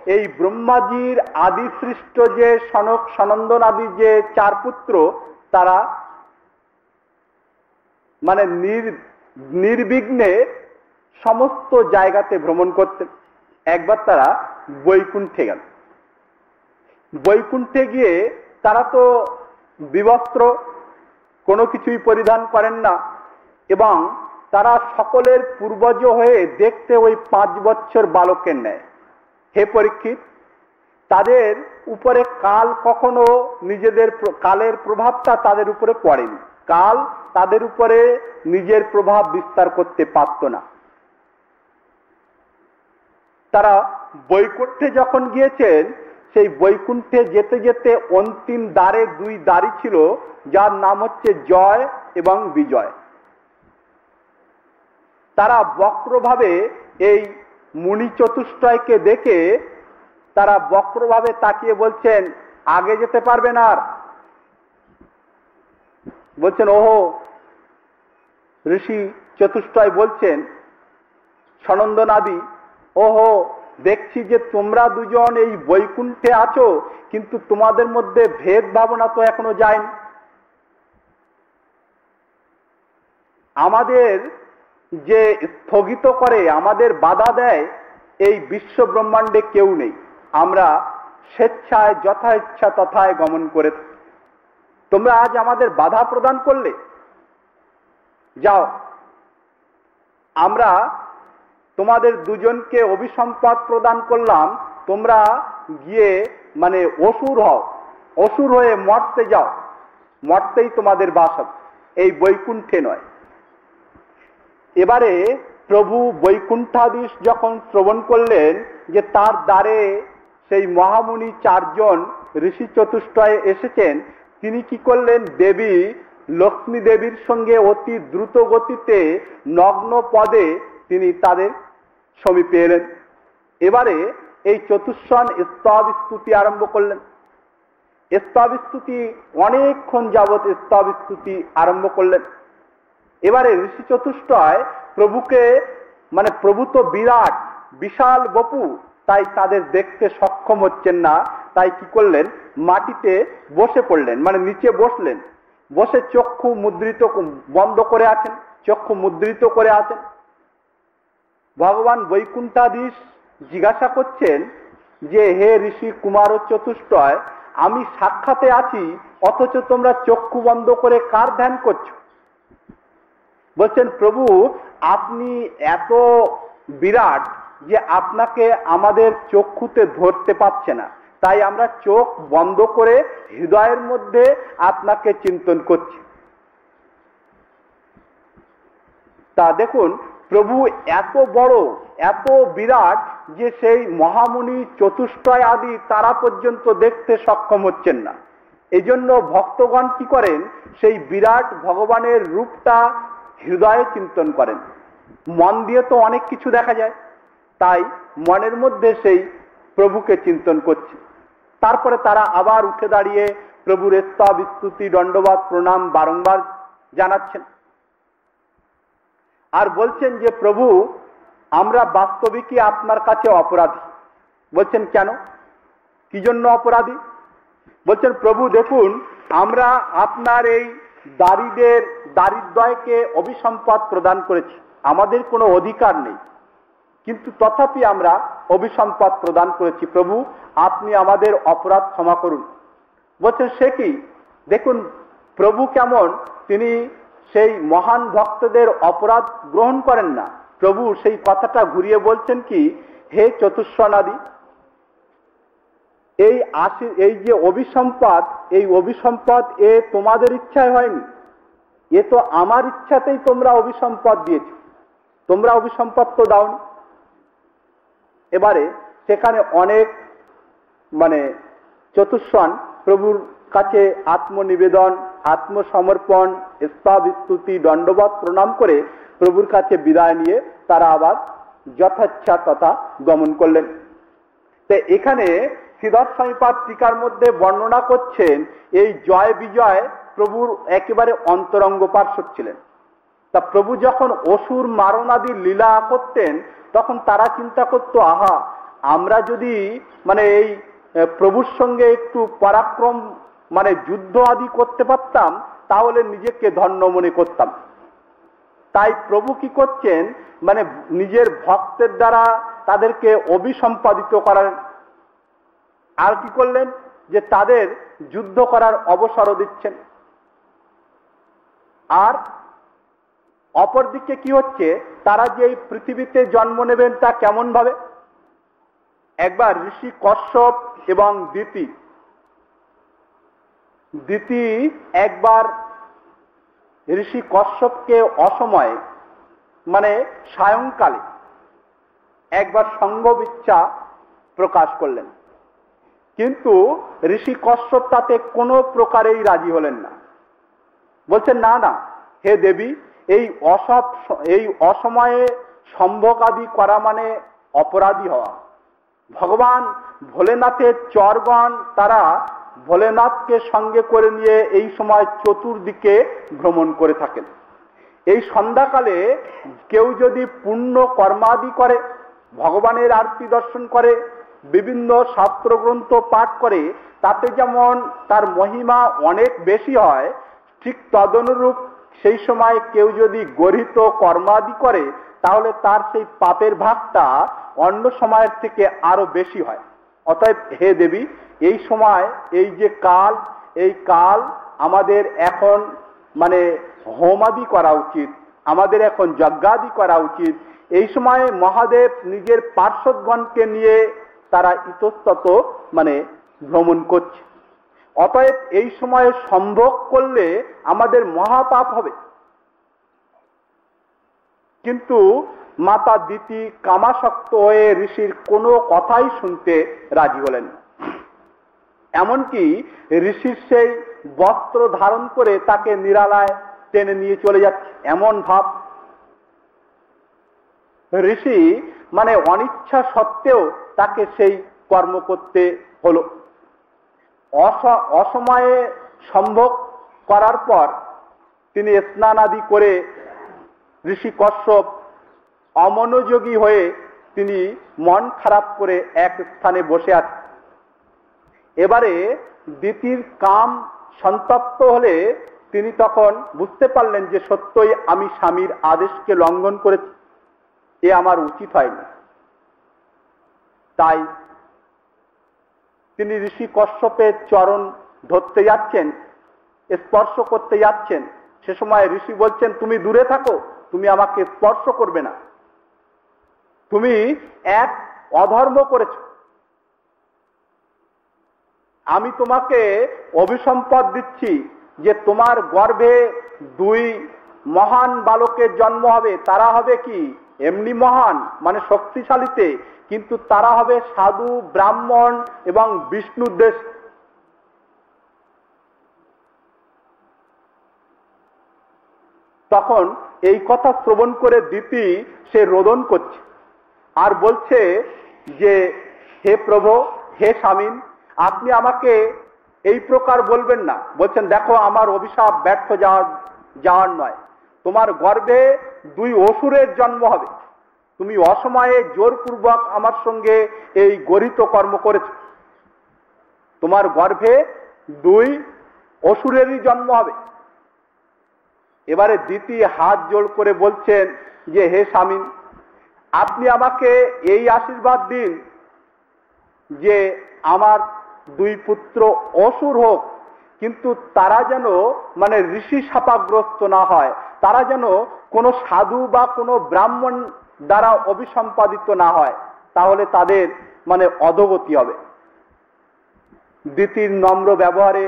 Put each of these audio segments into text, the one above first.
এই ব্রহ্মাজির আদি সৃষ্ট যে সনক সনন্দন আদি যে চার পুত্র, তারা মানে নির্বিঘ্নে সমস্ত জায়গাতে ভ্রমণ করতেন। একবার তারা বৈকুণ্ঠে গেল। বৈকুণ্ঠে গিয়ে তারা তো বিবস্ত্র, কোনো কিছুই পরিধান করেন না, এবং তারা সকলের পূর্বজ হয়ে দেখতে ওই 5 বছর বালকের ন্যায়। হে পরীক্ষিত, তাদের উপরে কাল কখনো নিজেদের কালের প্রভাবটা তাদের উপরে পড়েনি। কাল তাদের উপরে নিজের প্রভাব বিস্তার করতে পারত না। তারা বৈকুণ্ঠে যখন গিয়েছেন, সেই বৈকুণ্ঠে যেতে যেতে অন্তিম দ্বারে 2 দ্বারই ছিল, যার নাম হচ্ছে জয় এবং বিজয়। তারা বক্রভাবে এই মুনি চতুষ্টয়কে দেখে তারা বক্রভাবে তাকিয়ে বলছেন, আগে যেতে পারবেন আর? বলছেন, ওহো। ঋষি চতুষ্টয় বলছেন, সনন্দনাদি, ওহো, দেখছি যে তোমরা দুজন এই বৈকুণ্ঠে আছো, কিন্তু তোমাদের মধ্যে ভেদ ভাবনা তো এখনো যায়নি। আমাদের যে স্থগিত করে, আমাদের বাধা দেয়, এই বিশ্ব ব্রহ্মাণ্ডে কেউ নেই। আমরা স্বেচ্ছায় যথা ইচ্ছা তথায় গমন করে থাকি। তোমরা আজ আমাদের বাধা প্রদান করলে, যাও, আমরা তোমাদের দুজনকে অভিসম্পাদ প্রদান করলাম, তোমরা গিয়ে মানে অসুর হও, অসুর হয়ে মর্তে যাও, মর্তেই তোমাদের বাস হবে, এই বৈকুণ্ঠে নয়। এবারে প্রভু বৈকুণ্ঠাধীশ যখন শ্রবণ করলেন যে তার দ্বারে সেই মহামুনি 4 জন ঋষি চতুষ্টয় এসেছেন, তিনি কি করলেন, দেবী লক্ষ্মী দেবীর সঙ্গে অতি দ্রুত গতিতে নগ্ন পদে তিনি তাদের সমীপে এলেন। এবারে এই চতুষ্ষণ স্তব স্তুতি আরম্ভ করলেন। স্তব স্তুতি অনেকক্ষণ যাবৎ স্তব স্তুতি আরম্ভ করলেন। এবারে ঋষি চতুষ্টয় প্রভুকে, মানে প্রভু তো বিরাট বিশাল বপু, তাই তাদের দেখতে সক্ষম হচ্ছেন না। তাই কি করলেন, মাটিতে বসে পড়লেন, মানে নিচে বসলেন, বসে চক্ষু মুদ্রিত বন্ধ করে আছেন, চক্ষু মুদ্রিত করে আছেন। ভগবান বৈকুণ্ঠাধীশ জিজ্ঞাসা করছেন যে, হে ঋষি কুমার চতুষ্টয়, আমি সাক্ষাতে আছি, অথচ তোমরা চক্ষু বন্ধ করে কার ধ্যান করছো? বলছেন, প্রভু আপনি এত বিরাট যে আপনাকে আমাদের চক্ষুতে ধরতে পারছে না, তাই আমরা চোখ বন্ধ করে হৃদয়ের মধ্যে আপনাকে চিন্তন করছি। তা দেখুন, প্রভু এত বড়, এত বিরাট যে সেই মহামুনি চতুষ্টয় আদি তারা পর্যন্ত দেখতে সক্ষম হচ্ছেন না। এই জন্য ভক্তগণ কি করেন, সেই বিরাট ভগবানের রূপটা হৃদয়ে চিন্তন করেন। মন দিয়ে তো অনেক কিছু দেখা যায়, তাই মনের মধ্যে সেই প্রভুকে চিন্তন করছে। তারপরে তারা আবার উঠে দাঁড়িয়ে প্রভুর স্তব স্তুতি দণ্ডবাদ প্রণাম বারংবার জানাচ্ছেন, আর বলছেন যে, প্রভু আমরা বাস্তবিকই আপনার কাছে অপরাধী। বলছেন, কেন, কি জন্য অপরাধী? বলছেন, প্রভু দেখুন, আমরা আপনার এই দারিদ্রকে অভিসম্পাদ প্রদান করেছি, আমাদের কোনো অধিকার নেই, কিন্তু তথাপি আমরা অভিসম্পাদ প্রদান করেছি। প্রভু আপনি আমাদের অপরাধ ক্ষমা করুন। বলছেন, সে কি? দেখুন প্রভু কেমন, তিনি সেই মহান ভক্তদের অপরাধ গ্রহণ করেন না। প্রভু সেই কথাটা ঘুরিয়ে বলছেন কি, হে চতুষ্ষণাদি, এই যে অভিসম্পাদ, এই অভিসম্পাদ এ তোমাদের ইচ্ছায় হয়নি, এ তো আমার ইচ্ছাতেই তোমরা অভিসম্পাদ দিয়েছ, তোমরা অভিসম্পাদ তো দাওনি। এবারে সেখানে অনেক মানে চতুষ্ষণ প্রভুর কাছে আত্মনিবেদন, আত্মসমর্পণ, স্তব স্তুতি দণ্ডবাদ প্রণাম করে প্রভুর কাছে বিদায় নিয়ে তারা আবার যথাচ্ছা তথা গমন করলেন। তো এখানে শ্রীধর স্বামীপাদ টিকার মধ্যে বর্ণনা করছেন, এই জয় বিজয় প্রভুর একেবারে অন্তরঙ্গ পার্শ্বদ ছিলেন। তা প্রভু যখন অসুর মারণাদি লীলা করতেন, তখন তারা চিন্তা করতো, আহা আমরা যদি মানে এই প্রভুর সঙ্গে একটু পরাক্রম মানে যুদ্ধ আদি করতে পারতাম তাহলে নিজেকে ধন্য মনে করতাম। তাই প্রভু কি করছেন, মানে নিজের ভক্তের দ্বারা তাদেরকে অভিসম্পাদিত করার, আর কি করলেন যে তাদের যুদ্ধ করার অবসরও দিচ্ছেন। আর অপরদিকে কি হচ্ছে, তারা যে এই পৃথিবীতে জন্ম নেবেন তা কেমন ভাবে। একবার ঋষি কশ্যপ এবং দিতি একবার ঋষি কশ্যপকে অসময়ে মানে সায়ংকালে একবার সঙ্গম ইচ্ছা প্রকাশ করলেন, কিন্তু ঋষি কশ্যপ তাতে কোনো প্রকারেই রাজি হলেন না। বলছেন, না না হে দেবী, এই অসময়ে সম্ভোগ আদি করা মানে অপরাধী হওয়া। ভগবান ভোলেনাথের চরগণ তারা ভোলেনাথকে সঙ্গে করে নিয়ে এই সময় চতুর্দিকে ভ্রমণ করে থাকেন। এই সন্ধ্যাকালে কেউ যদি পুণ্য কর্মাদি করে, ভগবানের আরতি দর্শন করে, বিভিন্ন শাস্ত্রগ্রন্থ পাঠ করে, তাতে যেমন তার মহিমা অনেক বেশি হয়, ঠিক তদনুরূপ সেই সময় কেউ যদি গর্হিত কর্মাদি করে তাহলে তার সেই পাপের ভাগটা অন্য সময়ের থেকে আরো বেশি হয়। অতএব হে দেবী, এই সময় এই যে কাল, এই কাল আমাদের এখন মানে হোমাদি করা উচিত, আমাদের এখন যজ্ঞাদি করা উচিত। এই সময় মহাদেব নিজের পার্শ্বদগণকে নিয়ে তারা ইতস্তত মানে ভ্রমণ করছে। অতএব এই সময়ে সম্ভোগ করলে আমাদের মহাপাপ হবে। কিন্তু মাতা দিতি কামাসক্ত হয়ে ঋষির কোনো কথাই শুনতে রাজি হলেন। এমনকি ঋষির সেই বস্ত্র ধারণ করে তাকে নিরালায় টেনে নিয়ে চলে যাচ্ছে, এমন ভাব। ঋষি মানে অনিচ্ছা সত্ত্বেও তাকে সেই কর্ম করতে হলো। অসময়ে সম্ভোগ করার পর তিনি স্নান আদি করে ঋষি কশ্যপ অমনোযোগী হয়ে তিনি মন খারাপ করে এক স্থানে বসে আছেন। এবারে দিতির কাম সন্তপ্ত হলে তিনি তখন বুঝতে পারলেন যে সত্যই আমি স্বামীর আদেশকে লঙ্ঘন করেছি, এ আমার উচিত হয়নি। তাই তিনি ঋষি কশ্যপের চরণ ধরতে যাচ্ছেন, স্পর্শ করতে যাচ্ছেন। সে সময় ঋষি বলছেন, তুমি দূরে থাকো, তুমি আমাকে স্পর্শ করবে না, তুমি এক অধর্ম করেছ। আমি তোমাকে অভিসম্পদ দিচ্ছি যে তোমার গর্ভে দুই মহান বালকের জন্ম হবে। তারা হবে কি এমনি মহান মানে শক্তিশালীতে, কিন্তু তারা হবে সাধু, ব্রাহ্মণ এবং বিষ্ণুর দেশ। তখন এই কথা শ্রবণ করে দিতি সে রোদন করছে আর বলছে যে হে প্রভু, হে স্বামী, আপনি আমাকে এই প্রকার বলবেন না। বলছেন, দেখো আমার অভিশাপ ব্যর্থ যাওয়ার নয়, তোমার গর্ভে দুই অসুরের জন্ম হবে। তুমি অসময়ে জোরপূর্বক আমার সঙ্গে এই গরিত কর্ম করেছ, তোমার গর্ভে দুই অসুরেরই জন্ম হবে। এবারে দিতি হাত জোড় করে বলছেন যে হে স্বামী, আপনি আমাকে এই আশীর্বাদ দিন যে আমার দুই পুত্র অসুর হোক, কিন্তু তারা যেন মানে ঋষি শাপাগ্রস্ত না হয়, তারা যেন কোনো সাধু বা কোনো ব্রাহ্মণ দ্বারা অভিসম্পাদিত না হয়, তাহলে তাদের মানে অধোগতি হবে। দিতির নম্র ব্যবহারে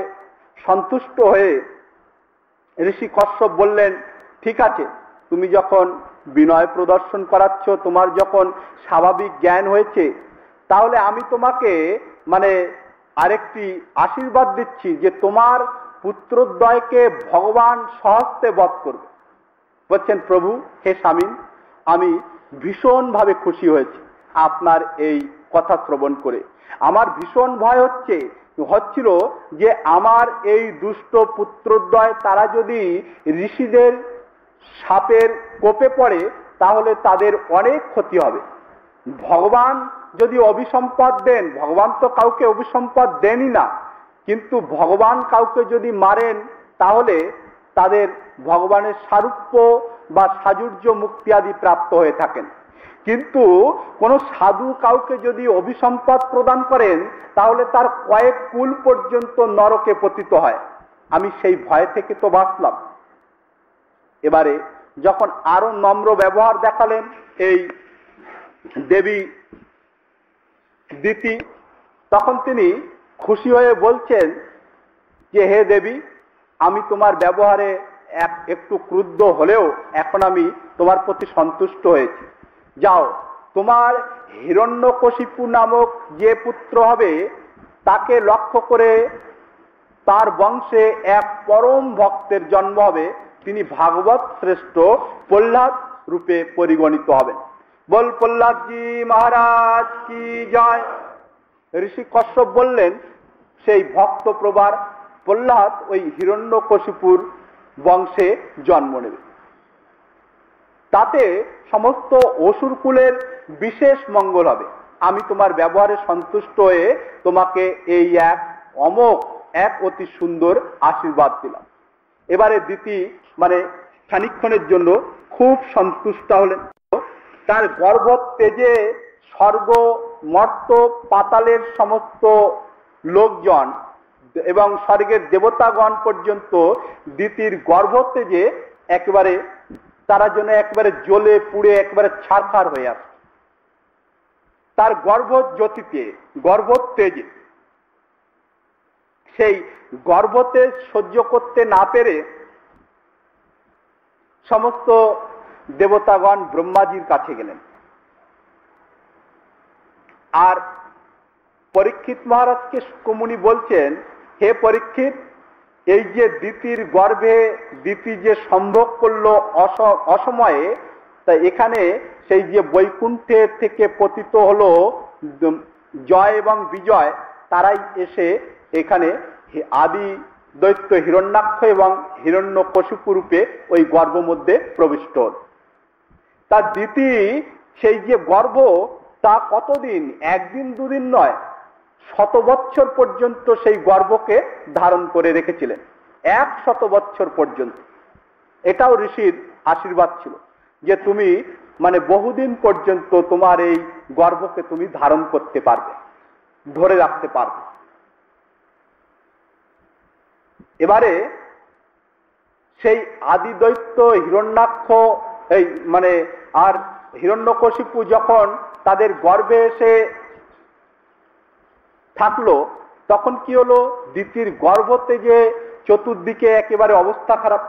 সন্তুষ্ট হয়ে ঋষি কশ্যপ বললেন, ঠিক আছে, তুমি যখন বিনয় প্রদর্শন করাচ্ছ, তোমার যখন স্বাভাবিক জ্ঞান হয়েছে, তাহলে আমি তোমাকে মানে আরেকটি আশীর্বাদ দিচ্ছি যে তোমার পুত্রদ্বয়কে ভগবান সহস্তে বধ করবে। বলছেন, প্রভু হে স্বামী, আমি ভীষণভাবে খুশি হয়েছি আপনার এই কথা শ্রবণ করে। আমার ভীষণ ভয় হচ্ছিল যে আমার এই দুষ্ট পুত্রদ্বয় তারা যদি ঋষিদের শাপের কোপে পড়ে তাহলে তাদের অনেক ক্ষতি হবে। ভগবান যদি অভিসম্পদ দেন, ভগবান তো কাউকে অভিসম্পদ দেনই না, কিন্তু ভগবান কাউকে যদি মারেন তাহলে তাদের ভগবানের সারূপ্য বা সাজুর্য মুক্তি আদি প্রাপ্ত হয়ে থাকেন। কিন্তু কোন সাধু কাউকে যদি অভিসম্পদ প্রদান করেন তাহলে তার কয়েক কুল পর্যন্ত নরকে পতিত হয়। আমি সেই ভয় থেকে তো বাঁচলাম। এবারে যখন আরো নম্র ব্যবহার দেখালেন এই দেবী দিতি, তখন তিনি খুশি হয়ে বলছেন যে হে দেবী, আমি তোমার ব্যবহারে একটু ক্রুদ্ধ হলেও এখন আমি তোমার প্রতি সন্তুষ্ট হয়েছি। যাও, তোমার হিরণ্যকশিপু নামক যে পুত্র হবে তাকে লক্ষ্য করে তার বংশে এক পরম ভক্তের জন্ম হবে, তিনি ভাগবত শ্রেষ্ঠ প্রহ্লাদ রূপে পরিগণিত হবেন। বল প্রহ্লাদজি মহারাজ কি জয়। ঋষি কশ্যপ বললেন সেই ভক্ত প্রবার প্রহ্লাদ ওই হিরণ্যকশিপুর বংশে জন্ম নেবে। তাতে সমস্ত অসুর কুলের বিশেষ মঙ্গল হবে। আমি তোমার ব্যবহারে সন্তুষ্ট হয়ে তোমাকে এই এক অমোঘ এক অতি সুন্দর আশীর্বাদ দিলাম। এবারে দিতি খানিকক্ষণের জন্য খুব সন্তুষ্ট হলেন। তার গর্ভ তেজে স্বর্গ মর্ত পাতালের সমস্ত লোকজন এবং স্বর্গের দেবতাগণ পর্যন্ত দিতির গর্ভ তেজে একেবারে তারা যেন একেবারে জ্বলে পুড়ে একেবারে ছারখার হয়ে আসে। তার গর্ভ জ্যোতিতে, গর্ভ তেজে, সেই গর্ভতে সহ্য করতে না পেরে সমস্ত দেবতাগণ ব্রহ্মাজির কাছে গেলেন। আর পরীক্ষিত মহারাজকে সুকমুনি বলছেন, হে পরীক্ষিত, এই যে দিতির গর্ভে দিতি যে সম্ভোগ করলো অসময়ে, তা এখানে সেই যে বৈকুণ্ঠে থেকে পতিত হলো জয় এবং বিজয়, তারাই এসে এখানে আদি দৈত্য হিরণ্যাক্ষ এবং হিরণ্যকশিপু রূপে ওই গর্ভ মধ্যে প্রবিষ্ট হল। তার দিতি সেই যে গর্ভ, তা কতদিন, একদিন দুদিন নয়, 100 বৎসর পর্যন্ত সেই গর্ভকে ধারণ করে রেখেছিলেন, 100 বৎসর পর্যন্ত। এটাও ঋষির আশীর্বাদ ছিল যে তুমি বহুদিন পর্যন্ত তোমার এই গর্ভকে তুমি ধারণ করতে পারবে, ধরে রাখতে পারবে। এবারে সেই আদি দৈত্য হিরণ্যাক্ষ এই আর হিরণ্যকশিপু যখন তাদের গর্ভে এসে থাকলো, তখন কি হলো, দিতির গর্ভতে যে চতুর্দিকে একেবারে অবস্থা খারাপ।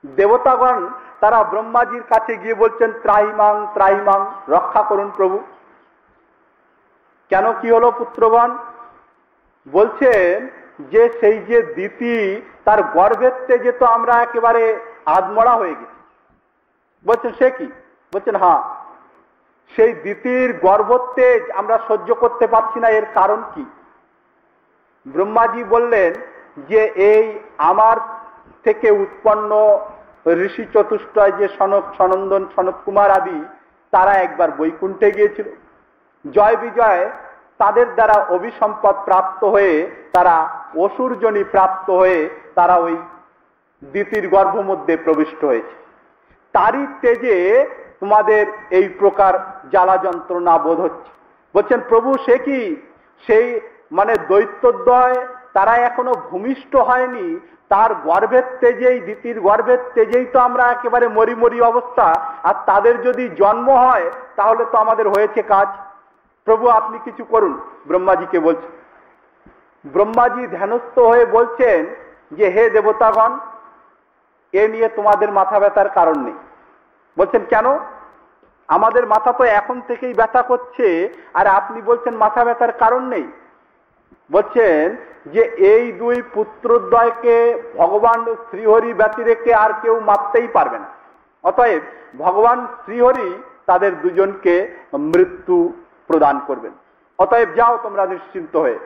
দেবতাগণ তারা ব্রহ্মাজির কাছে গিয়ে বলছেন, ত্রাহিমাং ত্রাহিমাং, রক্ষা করুন প্রভু। কেন, কি হলো পুত্রগণ? বলছেন যে সেই যে দিতি, তার গর্ভের তেজে তো আমরা একেবারে আধমরা হয়ে গেছি। বলছেন সে কি? বলছেন হ্যাঁ, সেই দিতির গর্ভতেজ আমরা সহ্য করতে পারছি না, এর কারণ কি? ব্রহ্মাজি বললেন যে এই আমার থেকে উৎপন্ন ঋষি চতুষ্টয় যে সনক সনন্দন সনত কুমার আদি, তারা একবার বৈকুণ্ঠে গিয়েছিল। জয় বিজয় তাদের দ্বারা অভিসম্পদ প্রাপ্ত হয়ে, তারা অসুরজনী প্রাপ্ত হয়ে তারা ওই দিতির গর্ভ মধ্যে প্রবিষ্ট হয়েছে। তারই তেজে তোমাদের এই প্রকার জ্বালা যন্ত্রণা বোধ হচ্ছে। বলছেন প্রভু সে কি? সেই দৈত্যদ্বয় তারা এখনো ভূমিষ্ঠ হয়নি, তার গর্ভের তেজেই, দিতির গর্ভের তেজেই তো আমরা একেবারে মরি মরি অবস্থা, আর তাদের যদি জন্ম হয় তাহলে তো আমাদের হয়েছে কাজ। প্রভু আপনি কিছু করুন। ব্রহ্মাজিকে বলছেন। ব্রহ্মাজি ধ্যানস্থ হয়ে বলছেন যে হে দেবতাগণ, এ নিয়ে তোমাদের মাথা ব্যথার কারণ নেই। বলছেন কেন? আমাদের মাথা তো এখন থেকেই ব্যথা করছে, আর আপনি বলছেন মাথা ব্যথার কারণ নেই। বলছেন যে এই দুই পুত্রদ্বয়কে ভগবান শ্রীহরি ব্যতি রেখে আর কেউ মারতেই পারবে না। অতএব ভগবান শ্রীহরি তাদের দুজনকে মৃত্যু প্রদান করবেন। অতএব যাও তোমরা নিশ্চিন্ত হয়ে।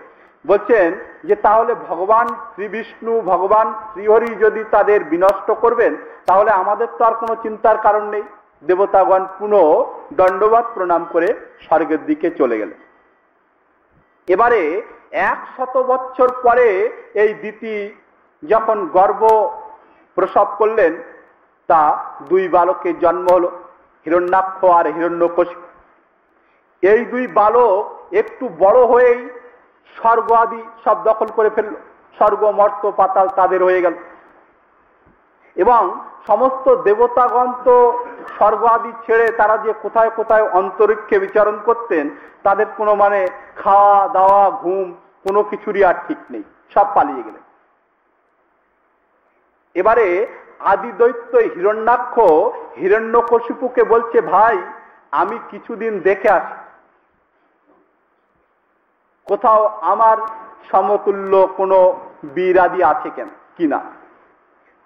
বলছেন যে তাহলে ভগবান শ্রী বিষ্ণু, ভগবান শ্রীহরি যদি তাদের বিনষ্ট করবেন, তাহলে আমাদের তো আর কোনো চিন্তার কারণ নেই। দেবতাগণ পুনঃ দণ্ডবাদ প্রণাম করে স্বর্গের দিকে চলে গেলেন। এবারে 100 বছর পরে এই দিতি যখন গর্ভ প্রসব করলেন, তা 2 বালকের জন্ম হলো, হিরণ্যাক্ষ আর হিরণ্যকশিপু। এই 2 বালক একটু বড় হয়েই স্বর্গ আদি সব দখল করে ফেলল, স্বর্গ মর্ত পাতাল তাদের হয়ে গেল। এবং সমস্ত দেবতাগণ তো স্বর্গ আদি ছেড়ে তারা যে কোথায় কোথায় অন্তরিক্ষে বিচরণ করতেন, তাদের কোনো খাওয়া দাওয়া ঘুম কোনো কিছুরই আর ঠিক নেই, সব পালিয়ে গেলেন। এবারে আদি দৈত্য হিরণ্যাক্ষ হিরণ্যকশিপুকে বলছে, ভাই আমি কিছুদিন দেখে আসি, কোথাও আমার সমতুল্য কোনো বীর আদি আছে কিনা।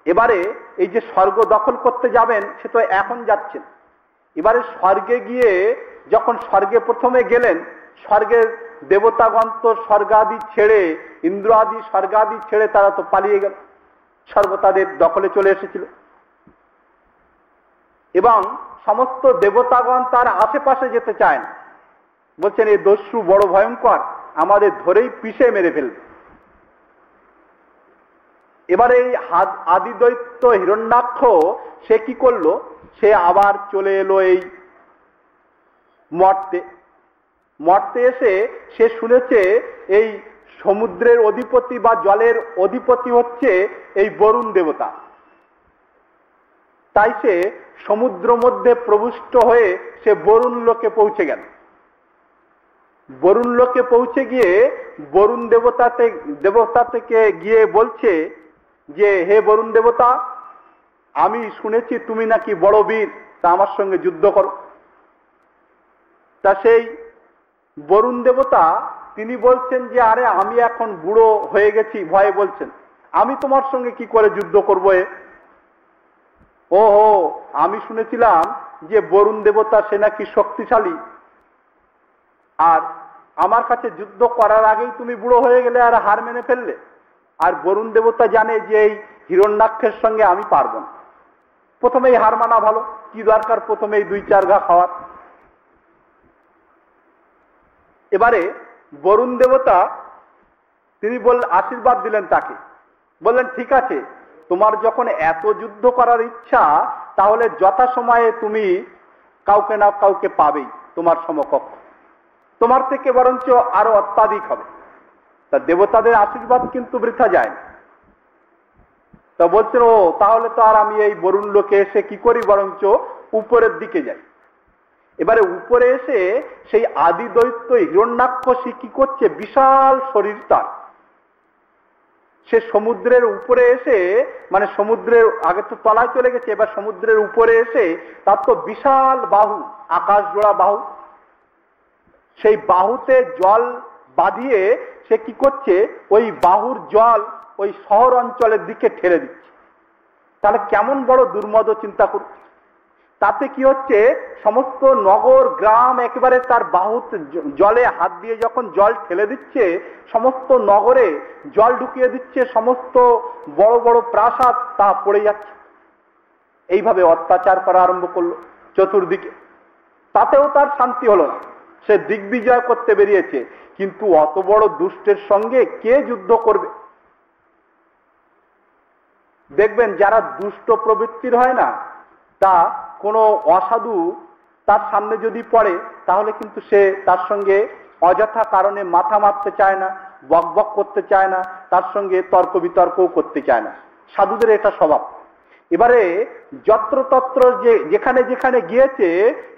এবারে এই যে স্বর্গ দখল করতে যাবেন, সে তো এখন যাচ্ছেন। এবারে স্বর্গে গিয়ে যখন স্বর্গে প্রথমে গেলেন, স্বর্গের দেবতাগণ তো স্বর্গাদি ছেড়ে, ইন্দ্র আদি স্বর্গাদি ছেড়ে তারা তো পালিয়ে গেল, স্বর্গ তাদের দখলে চলে এসেছিল। এবং সমস্ত দেবতাগণ তার আশেপাশে যেতে চায় না, বলছেন এই দস্যু বড় ভয়ঙ্কর, আমাদের ধরেই পিষে মেরে ফেলবে। এবারে এই আদি দৈত্য হিরণ্যাক্ষ সে কি করলো, সে আবার চলে এলো এই মর্তে এসে সে শুনেছে এই সমুদ্রের অধিপতি বা জলের অধিপতি হচ্ছে এই বরুণ দেবতা। তাই সে সমুদ্র মধ্যে প্রবিষ্ট হয়ে সে বরুণ লোকে পৌঁছে গেল। বরুণ লোকে পৌঁছে গিয়ে বরুণ দেবতা থেকে গিয়ে বলছে যে, হে বরুণ দেবতা, আমি শুনেছি তুমি নাকি বড় বীর, তা আমার সঙ্গে যুদ্ধ করো। তা সেই বরুণ দেবতা তিনি বলছেন যে, আরে আমি এখন বুড়ো হয়ে গেছি, ভয়ে বলছেন, আমি তোমার সঙ্গে কি করে যুদ্ধ করবো? ওহো, আমি শুনেছিলাম যে বরুণ দেবতা সে নাকি শক্তিশালী, আর আমার কাছে যুদ্ধ করার আগেই তুমি বুড়ো হয়ে গেলে আর হার মেনে ফেললে। আর বরুণ দেবতা জানে যে এই হিরণ্যাক্ষের সঙ্গে আমি পারবো না, প্রথমেই হার মানা ভালো, কি দরকার প্রথমেই 2-4 ঘা খাওয়ার। এবারে বরুণ দেবতা তিনি আশীর্বাদ দিলেন তাকে, বললেন ঠিক আছে, তোমার যখন এত যুদ্ধ করার ইচ্ছা, তাহলে যথাসময়ে তুমি কাউকে না কাউকে পাবেই তোমার সমকক্ষ, তোমার থেকে বরঞ্চ আরো অত্যাধিক হবে। তা দেবতাদের আশীর্বাদ কিন্তু বৃথা যায় না। তা বলছেন, ও তাহলে তো আর আমি এই বরুণ লোকে এসে কি করি, বরঞ্চ উপরের দিকে যাই। এবারে উপরে এসে সেই আদি দৈত্য হিরণ্যাক্ষ সে কি করছে, বিশাল শরীর তার, সে সমুদ্রের উপরে এসে সমুদ্রের আগে তো তলায় চলে গেছে, এবার সমুদ্রের উপরে এসে তার তো বিশাল বাহু, আকাশ জোড়া বাহু, সেই বাহুতে জল বাঁধিয়ে সে কি করছে, ওই বাহুর জল ওই শহর অঞ্চলের দিকে ঠেলে দিচ্ছে। তাহলে কেমন বড় দুর্মদ চিন্তা করছে। তাতে কি হচ্ছে, সমস্ত নগর গ্রাম একেবারে তার বাহুতে জলে হাত দিয়ে যখন জল ঠেলে দিচ্ছে, সমস্ত নগরে জল ঢুকিয়ে দিচ্ছে, সমস্ত বড় বড় প্রাসাদ তা পড়ে যাচ্ছে। এইভাবে অত্যাচার করা আরম্ভ করলো চতুর্দিকে। তাতেও তার শান্তি হলো না, সে দিগ্বিজয় করতে বেরিয়েছে, কিন্তু অত বড় দুষ্টের সঙ্গে কে যুদ্ধ করবে? দেখবেন যারা দুষ্ট প্রবৃত্তির হয় না, তা কোনো অসাধু তার সামনে যদি পড়ে, তাহলে কিন্তু সে তার সঙ্গে অযথা কারণে মাথা মারতে চায় না, বকবক করতে চায় না, তার সঙ্গে তর্ক বিতর্কও করতে চায় না। সাধুদের এটা স্বভাব। এবারে যত্রতত্র যেখানে যেখানে গিয়েছে,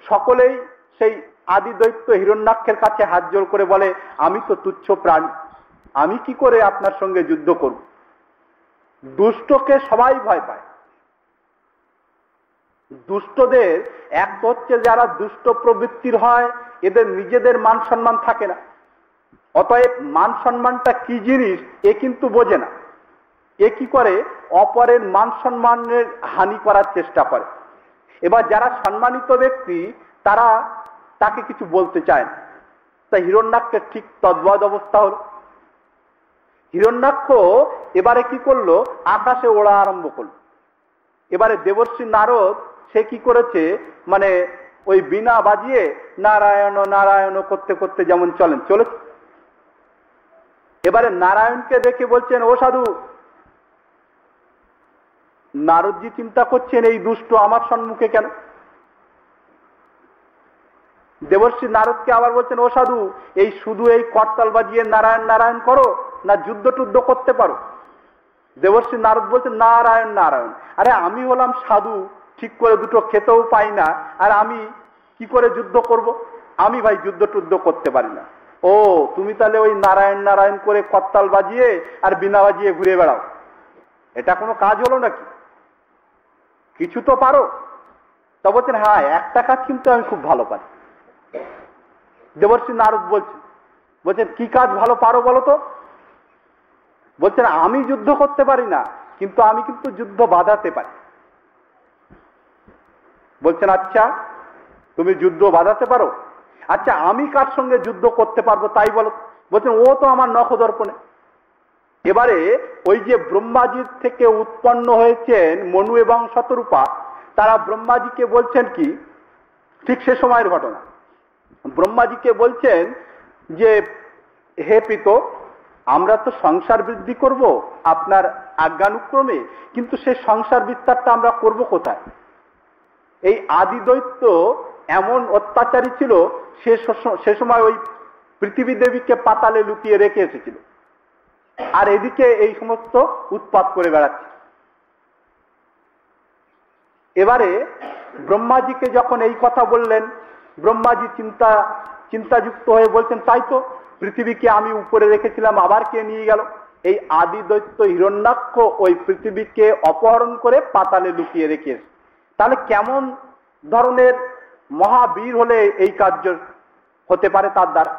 সকলেই সেই আদি দৈত্য হিরণ্যাক্ষের কাছে হাত জোড় করে বলে, আমি তো তুচ্ছ প্রাণী, আমি কি করে আপনার সঙ্গে যুদ্ধ করব? দুষ্টকে সবাই ভয় পায়। দুষ্টদের এক হচ্ছে যারা দুষ্ট প্রবৃত্তির হয়, এদের নিজেদের মান সম্মান থাকে না, অতএব মান সম্মানটা কি জিনিস এ কিন্তু বোঝে না। এ কি করে, অপরের মান সম্মানের হানি করার চেষ্টা করে। এবার যারা সম্মানিত ব্যক্তি তারা তাকে কিছু বলতে চায় না। তাই হিরণ্যাক্ষের ঠিক তদ্ভুত অবস্থা হলো। হিরণ্যাক্ষ এবারে কি করলো, আকাশে ওড়া আরম্ভ করলো। এবারে দেবর্ষি নারদ সে কি করেছে, মানে ওই বিনা বাজিয়ে নারায়ণ নারায়ণ করতে করতে যেমন চলেছে। এবারে নারায়ণকে দেখে বলছেন, ও সাধু, নারদজি চিন্তা করছেন এই দুষ্ট আমার সম্মুখে কেন? দেবর্ষি নারদকে আবার বলছেন, ও সাধু, এই শুধু এই করতাল বাজিয়ে নারায়ণ নারায়ণ করো, না যুদ্ধ টুদ্ধ করতে পারো? দেবর্ষি নারদ বলছেন, নারায়ণ নারায়ণ। আরে আমি হলাম সাধু, ঠিক করে দুটো খেতেও পাই না, আর আমি কি করে যুদ্ধ করব? আমি ভাই যুদ্ধ টুদ্ধ করতে পারি না। ও, তুমি তাহলে ওই নারায়ণ নারায়ণ করে করতাল বাজিয়ে আর বিনা বাজিয়ে ঘুরে বেড়াও, এটা কোনো কাজ হলো নাকি? কিছু তো পারো? তা বলছেন, হ্যাঁ, একটা কাজ কিন্তু আমি খুব ভালো পারি। দেবর্ষি নারদ বলছেন, কি কাজ ভালো পারো বলো তো? বলছেন, আমি যুদ্ধ করতে পারি না, কিন্তু আমি কিন্তু যুদ্ধ বাধাতে পারি। বলছেন, আচ্ছা, তুমি যুদ্ধ বাধাতে পারো? আচ্ছা, আমি কার সঙ্গে যুদ্ধ করতে পারবো তাই বলো? বলছেন, ও তো আমার নখদর্পণে। এবারে ওই যে ব্রহ্মাজির থেকে উৎপন্ন হয়েছেন মনু এবং শতরূপা, তারা ব্রহ্মাজিকে বলছেন কি, ঠিক সে সময়ের ঘটনা, ব্রহ্মাজিকে বলছেন যে, হে পিত, আমরা তো সংসার বৃদ্ধি করব আপনার আজ্ঞানুক্রমে, কিন্তু সেই সংসার বিস্তারটা আমরা করব কোথায়? এই আদি দৈত্য এমন অত্যাচারী ছিল, সে সময় ওই পৃথিবী দেবীকে পাতালে লুকিয়ে রেখে এসেছিল, আর এদিকে এই সমস্ত উৎপাত করে বেড়াচ্ছে। এবারে ব্রহ্মাজিকে যখন এই কথা বললেন, ব্রহ্মাজি চিন্তাযুক্ত হয়ে বলছেন, তাই তো, পৃথিবীকে আমি উপরে রেখেছিলাম, আবার কে নিয়ে গেল? এই আদি দৈত্য হিরণ্যাক্ষ ওই পৃথিবীকে অপহরণ করে পাতালে লুকিয়ে রেখেছে। তাহলে কেমন ধরনের মহাবীর হলে এই কার্য হতে পারে তার দ্বারা?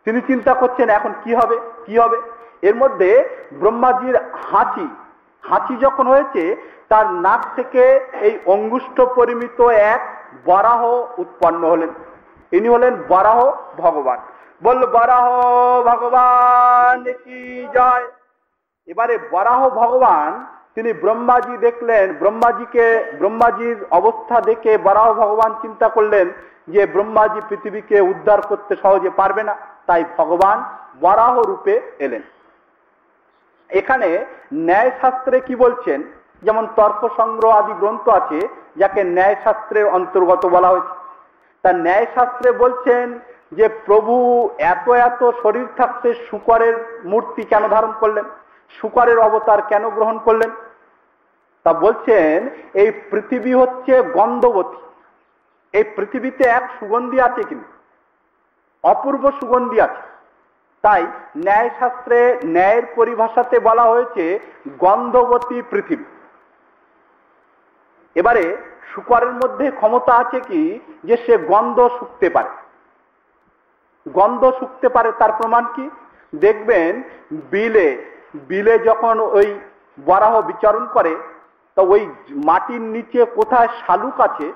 তিনি চিন্তা করছেন এখন কি হবে কি হবে। এর মধ্যে ব্রহ্মাজির হাঁচি যখন হয়েছে, তার নাক থেকে এই অঙ্গুষ্ঠ পরিমিত এক বরাহ উৎপন্ন হলেন। ইনি হলেন বরাহ ভগবান। বল বরাহ ভগবান কি জয়। এবারে বরাহ ভগবান তিনি ব্রহ্মাজি দেখলেন, ব্রহ্মাজির অবস্থা দেখে বরাহ ভগবান চিন্তা করলেন যে ব্রহ্মাজি পৃথিবীকে উদ্ধার করতে সহজে পারবে না, তাই ভগবান বরাহ রূপে এলেন। এখানে ন্যায় শাস্ত্রে কি বলছেন, যেমন তর্ক সংগ্রহ আদি গ্রন্থ আছে যাকে ন্যায় শাস্ত্রের অন্তর্গত বলা হয়েছে। তা ন্যায় শাস্ত্রে বলছেন যে প্রভু এত এত শরীর থাকতে শূকরের মূর্তি কেন ধারণ করলেন, শূকরের অবতার কেন গ্রহণ করলেন? তা বলছেন, এই পৃথিবী হচ্ছে গন্ধবতী, এই পৃথিবীতে এক সুগন্ধি আছে, কিন্তু অপূর্ব সুগন্ধি আছে। তাই ন্যায় শাস্ত্রে ন্যায়ের পরিভাষাতে বলা হয়েছে গন্ধবতী পৃথিবী। এবারে শূকরের মধ্যে ক্ষমতা আছে কি, যে সে গন্ধ শুঁকতে পারে। গন্ধ শুঁকতে পারে তার প্রমাণ কি? দেখবেন বিলে যখন ওই বরাহ বিচরণ করে, তো ওই মাটির নিচে কোথায় শালুক আছে,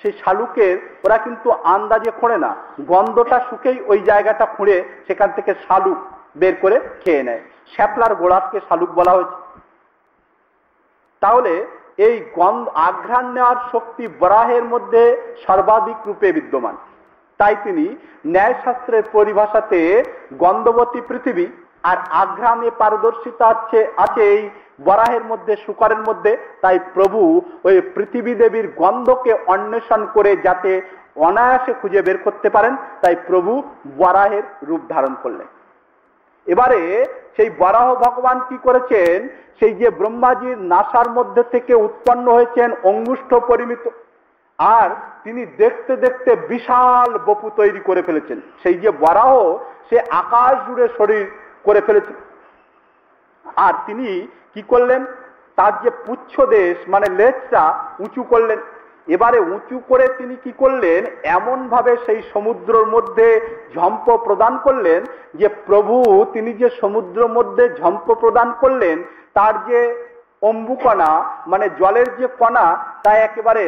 সেই শালুকের ওরা কিন্তু আন্দাজে খোঁড়ে না, গন্ধটা শুকেই ওই জায়গাটা খুঁড়ে সেখান থেকে শালুক বের করে খেয়ে নেয়। শ্যাপলার গোড়াকে শালুক বলা হয়েছে। তাহলে এই আঘ্রাণ নেওয়ার শক্তি বরাহের মধ্যে সর্বাধিক রূপে বিদ্যমান। তাই তিনি ন্যায়শাস্ত্রের পরিভাষাতে গন্ধবতী পৃথিবী আর আঘ্রাণে পারদর্শিতা আছে এই বরাহের মধ্যে, শূকরের মধ্যে। তাই প্রভু ওই পৃথিবী দেবীর গন্ধকে অন্বেষণ করে যাতে অনায়াসে খুঁজে বের করতে পারেন, তাই প্রভু বরাহের রূপ ধারণ করলেন। এবারে সেই বরাহ ভগবান কি করেছেন, সেই যে ব্রহ্মাজির নাসার মধ্যে থেকে উৎপন্ন হয়েছেন অঙ্গুষ্ঠ পরিমিত, আর তিনি দেখতে দেখতে বিশাল বপু তৈরি করে ফেলেছেন। সেই যে বরাহ, সে আকাশ জুড়ে শরীর করে ফেলেছেন। আর তিনি কি করলেন, তার যে পুচ্ছ দেশ মানে লেজটা উঁচু করলেন। এবারে উঁচু করে তিনি কি করলেন, এমন ভাবে সেই সমুদ্রের মধ্যে ঝম্প প্রদান করলেন যে প্রভু তিনি যে সমুদ্রের মধ্যে ঝম্প প্রদান করলেন, তার যে অম্বুকণা মানে জলের যে কণা, তা একেবারে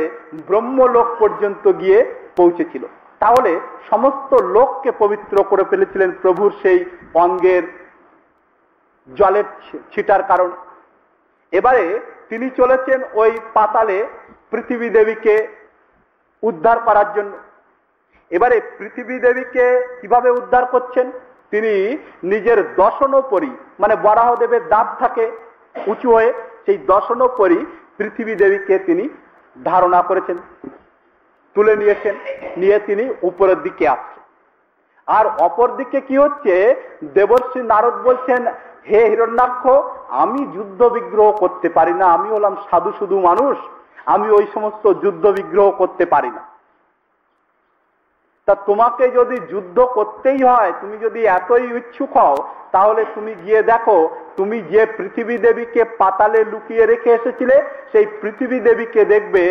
ব্রহ্মলোক পর্যন্ত গিয়ে পৌঁছেছিল। তাহলে সমস্ত লোককে পবিত্র করে ফেলেছিলেন প্রভুর সেই অঙ্গের জলের ছিটার কারণ। এবারে তিনি চলেছেন ওই পাতালে, পৃথিবী দেবীকে উদ্ধার করার জন্য। এবারে পৃথিবী দেবীকে কিভাবে উদ্ধার করছেন? তিনি নিজের দশনোপরি, মানে বরাহদেবের দাঁত থাকে উঁচু হয়ে, সেই দশনোপরি পৃথিবী দেবীকে তিনি ধারণা করেছেন, তুলে নিয়েছেন, নিয়ে তিনি উপরের দিকে আসছেন। আর অপর দিকে কি হচ্ছে? দেবর্ষি নারদ বলছেন, হে হিরণ্যাক্ষ, আমি যুদ্ধ বিগ্রহ করতে পারি না, আমি হলাম সাধু শুধু মানুষ, আমি ওই সমস্ত যুদ্ধ বিগ্রহ করতে পারি না। তা তোমাকে যদি যুদ্ধ করতেই হয়, তুমি যদি এতই ইচ্ছুক হও, তাহলে তুমি গিয়ে দেখো, তুমি যে পৃথিবী দেবীকে পাতালে লুকিয়ে রেখে এসেছিলে, সেই পৃথিবী দেবীকে দেখবে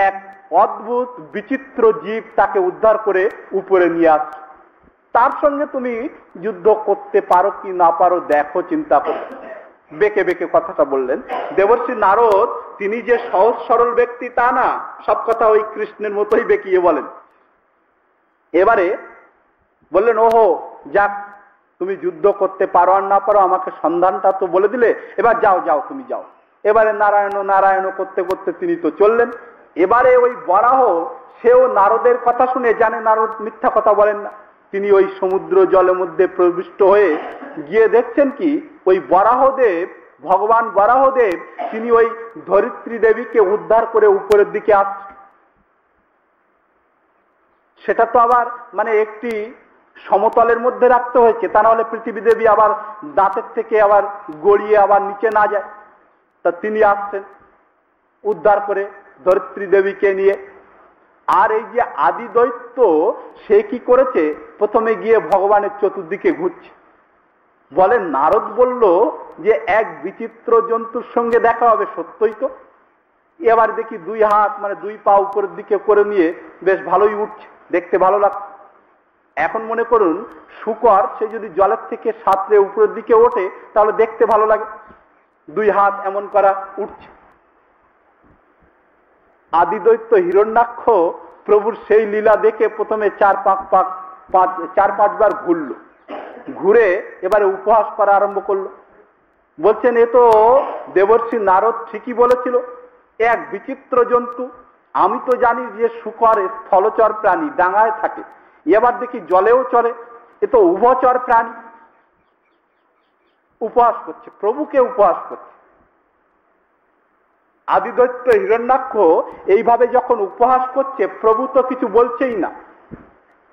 এক অদ্ভুত বিচিত্র জীব তাকে উদ্ধার করে উপরে নিয়ে আসছে। তার সঙ্গে তুমি যুদ্ধ করতে পারো কি না পারো দেখো, চিন্তা করো। বেঁকে বেঁকে কথাটা বললেন। দেবর্ষি নারদ তিনি যে সহজ সরল ব্যক্তি তা না, সব কথা ওই কৃষ্ণের মতোই বেঁকিয়ে বলেন। এবারে বললেন, ওহো যাক, তুমি যুদ্ধ করতে পারো আর না পারো, আমাকে সন্ধানটা তো বলে দিলে, এবার যাও যাও তুমি যাও। এবারে নারায়ণ নারায়ণ করতে করতে তিনি তো চললেন। এবারে ওই বরাহ, সেও নারদের কথা শুনে জানে নারদ মিথ্যা কথা বলেন না। তিনি ওই সমুদ্র জলের মধ্যে প্রবিষ্ট হয়ে গিয়ে দেখছেন কি, ওই বরাহদেব, ভগবান বরাহদেব, তিনি ওই ধরিত্রী দেবীকে উদ্ধার করে উপরের দিকে আসছেন। সেটা তো আবার মানে একটি সমতলের মধ্যে রাখতে হয়েছে, তা নাহলে পৃথিবী দেবী আবার দাঁতের থেকে আবার গড়িয়ে আবার নিচে না যায়। তা তিনি আসছেন উদ্ধার করে ধরিত্রী দেবীকে নিয়ে। আর এই যে আদি দৈত্য, সে কি করেছে? প্রথমে গিয়ে ভগবানের চতুর্দিকে ঘুরছে। বলে, নারদ বলল যে এক বিচিত্র জন্তুর সঙ্গে দেখা হবে, সত্যই তো। এবার দেখি দুই হাত মানে দুই পা উপরের দিকে করে নিয়ে বেশ ভালোই উঠছে, দেখতে ভালো লাগছে। এখন মনে করুন শূকর, সে যদি জলের থেকে সাঁতরে উপরের দিকে ওঠে তাহলে দেখতে ভালো লাগে, দুই হাত এমন করা উঠছে। আদিদৈত্য হিরণ্যাক্ষ প্রভুর সেই লীলা দেখে প্রথমে চার পাঁচবার ঘুরল, ঘুরে এবারে উপহাস করা আরম্ভ করলো। বলছেন, এ তো দেবর্ষি নারদ ঠিকই বলেছিল, এক বিচিত্র জন্তু। আমি তো জানি যে শূকর স্থলচর প্রাণী, ডাঙায় থাকে, এবার দেখি জলেও চলে, এ তো উভচর প্রাণী। উপহাস করছে, প্রভুকে উপহাস করছে। আদিদৈত্য হিরণ্যাক্ষ এইভাবে যখন উপহাস করছে, প্রভু তো কিছু বলছেই না।